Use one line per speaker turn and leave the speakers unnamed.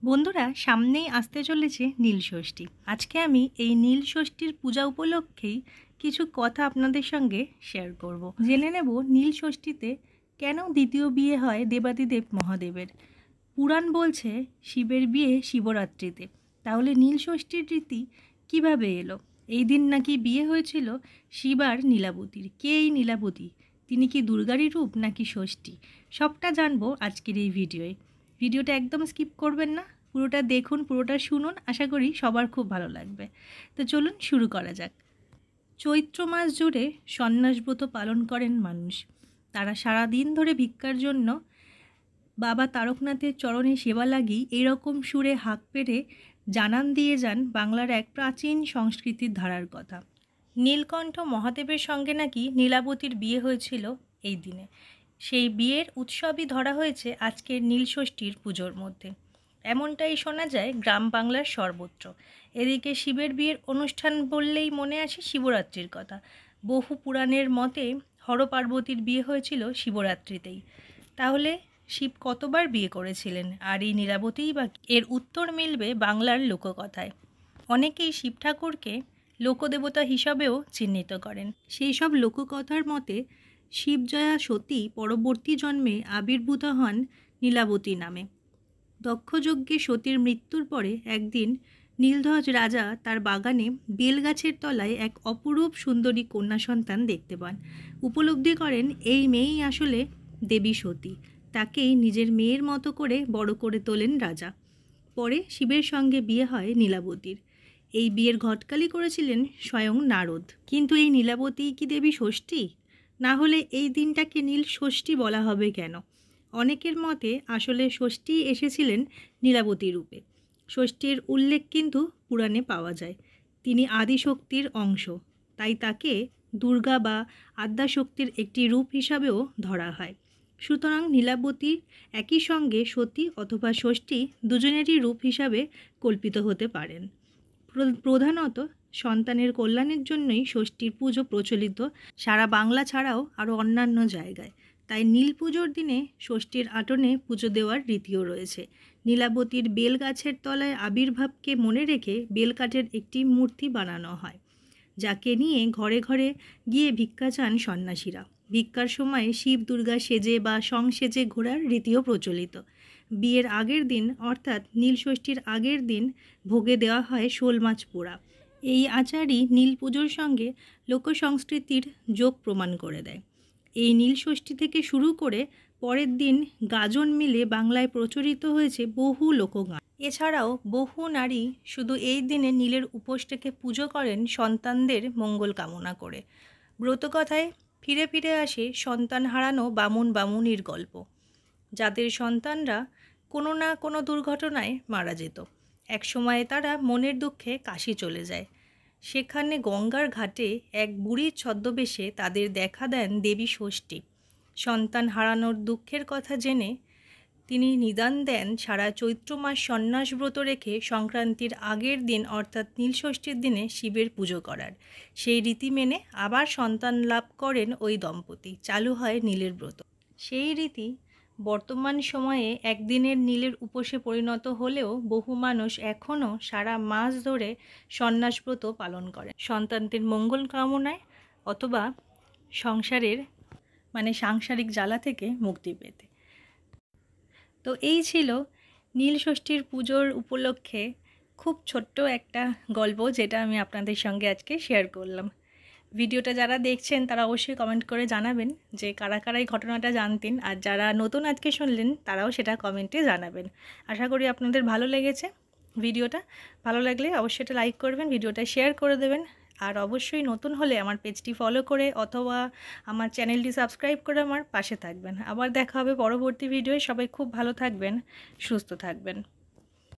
বন্ধুরা, সামনেই আসতে চলেছে নীলষষ্ঠী। আজকে আমি এই নীলষষ্ঠীর পূজা উপলক্ষেই কিছু কথা আপনাদের সঙ্গে শেয়ার করব। জেনে নেব নীলষষ্ঠীতে কেন দ্বিতীয় বিয়ে হয় দেবাদিদেব মহাদেবের। পুরাণ বলছে শিবের বিয়ে শিবরাত্রিতে। তাহলে নীলষষ্ঠীর রীতি কিভাবে এলো? এই দিন নাকি বিয়ে হয়েছিল শিব আর নীলাবতীর। কে এই নীলাবতী? তিনি কি দুর্গারই রূপ নাকি ষষ্ঠী? সবটা জানবো আজকের এই ভিডিওয়ে। ভিডিওটা একদম স্কিপ করবেন না, পুরোটা দেখুন, পুরোটা শুনুন। আশা করি সবার খুব ভালো লাগবে। তো চলুন শুরু করা যাক। চৈত্র মাস জুড়ে সন্ন্যাসব্রত পালন করেন মানুষ। তারা সারা দিন ধরে ভিক্ষার জন্য বাবা তারকনাথের চরণে সেবা লাগি এরকম সুরে হাঁক পেরে জানান দিয়ে যান বাংলার এক প্রাচীন সংস্কৃতির ধারার কথা। নীলকণ্ঠ মহাদেবের সঙ্গে নাকি নীলাবতীর বিয়ে হয়েছিল এই দিনে। সেই বিয়ের উৎসবই ধরা হয়েছে আজকের নীলষষ্ঠীর পুজোর মধ্যে। এমনটাই শোনা যায় গ্রাম বাংলার সর্বত্র। এদিকে শিবের বিয়ের অনুষ্ঠান বললেই মনে আসে শিবরাত্রির কথা। বহু পুরাণের মতে হরপার্বতীর বিয়ে হয়েছিল শিবরাত্রিতেই। তাহলে শিব কতবার বিয়ে করেছিলেন আর এই নীলাবতীই বা? এর উত্তর মিলবে বাংলার লোককথায়। অনেকেই শিব ঠাকুরকে লোকদেবতা হিসাবেও চিহ্নিত করেন। সেই সব লোককথার মতে শিবজয়া সতী পরবর্তী জন্মে আবির্ভূত হন নীলাবতী নামে। দক্ষযজ্ঞে সতীর মৃত্যুর পরে একদিন নীলধ্বজ রাজা তার বাগানে বেলগাছের তলায় এক অপরূপ সুন্দরী কন্যা সন্তান দেখতে পান। উপলব্ধি করেন এই মেয়েই আসলে দেবী সতী। তাকেই নিজের মেয়ের মতো করে বড় করে তোলেন রাজা। পরে শিবের সঙ্গে বিয়ে হয় নীলাবতীর। এই বিয়ের ঘটকালি করেছিলেন স্বয়ং নারদ। কিন্তু এই নীলাবতী কি দেবী ষষ্ঠী? না হলে এই দিনটাকে নীল ষষ্ঠী বলা হবে কেন? অনেকের মতে আসলে ষষ্ঠী এসেছিলেন নীলাবতী রূপে। ষষ্ঠীর উল্লেখ কিন্তু পুরাণে পাওয়া যায়। তিনি আদিশক্তির অংশ, তাই তাকে দুর্গা বা আদ্যাশক্তির একটি রূপ হিসাবেও ধরা হয়। সুতরাং নীলাবতী একই সঙ্গে সতী অথবা ষষ্ঠী দুজনেরই রূপ হিসাবে কল্পিত হতে পারেন। প্রধানত সন্তানের কল্যাণের জন্যই ষষ্ঠীর পুজো প্রচলিত সারা বাংলা ছাড়াও আরও অন্যান্য জায়গায়। তাই নীল পুজোর দিনে ষষ্ঠীর আটনে পুজো দেওয়ার রীতিও রয়েছে। নীলাবতীর বেল গাছের তলায় আবির্ভাবকে মনে রেখে বেলকাঠের একটি মূর্তি বানানো হয়, যাকে নিয়ে ঘরে ঘরে গিয়ে ভিক্ষা চান সন্ন্যাসীরা। ভিক্ষার সময় শিব দুর্গা সেজে বা সংসেজে ঘোরার রীতিও প্রচলিত। বিয়ের আগের দিন অর্থাৎ নীলষষ্ঠীর আগের দিন ভোগে দেওয়া হয় শোল মাছ পোড়া। এই আচারই নীল পুজোর সঙ্গে লোকসংস্কৃতির যোগ প্রমাণ করে দেয়। এই নীলষষ্ঠী থেকে শুরু করে পরের দিন গাজন মিলে বাংলায় প্রচলিত হয়েছে বহু লোকগান। এছাড়াও বহু নারী শুধু এই দিনে নীলের উপোস থেকে পুজো করেন সন্তানদের মঙ্গল কামনা করে। ব্রতকথায় ফিরে ফিরে আসে সন্তান হারানো বামুন বামুনির গল্প, যাদের সন্তানরা কোনো না কোনো দুর্ঘটনায় মারা যেত। একসময় তারা মনের দুঃখে কাশী চলে যায়। সেখানে গঙ্গার ঘাটে এক বুড়ির ছদ্মবেশে তাদের দেখা দেন দেবী ষষ্ঠী। সন্তান হারানোর দুঃখের কথা জেনে তিনি নিদান দেন সারা চৈত্র মাস সন্ন্যাসব্রত রেখে সংক্রান্তির আগের দিন অর্থাৎ নীলষষ্ঠীর দিনে শিবের পুজো করার। সেই রীতি মেনে আবার সন্তান লাভ করেন ওই দম্পতি। চালু হয় নীলের ব্রত। সেই রীতি বর্তমান সময়ে একদিনের নীলের উপোসে পরিণত হলেও বহু মানুষ এখনও সারা মাস ধরে সন্ন্যাসব্রত পালন করেন সন্তানদের মঙ্গল কামনায় অথবা সাংসারিক জ্বালা থেকে মুক্তি পেতে। তো এই ছিল নীলষষ্ঠীর পুজোর উপলক্ষে খুব ছোট্ট একটা গল্প, যেটা আমি আপনাদের সঙ্গে আজকে শেয়ার করলাম। ভিডিওটা যারা দেখছেন তারা অবশ্যই কমেন্ট করে জানাবেন যে কারা কারা এই ঘটনাটা জানতেন, আর যারা নতুন আজকে শুনলেন তারাও সেটা কমেন্টে জানাবেন। আশা করি আপনাদের ভালো লেগেছে ভিডিওটা। ভালো লাগলে অবশ্যই এটা লাইক করবেন, ভিডিওটা শেয়ার করে দেবেন, আর অবশ্যই নতুন হলে আমার পেজটি ফলো করে অথবা আমার চ্যানেলটি সাবস্ক্রাইব করে আমার পাশে থাকবেন। আবার দেখা হবে পরবর্তী ভিডিওয়। সবাই খুব ভালো থাকবেন, সুস্থ থাকবেন।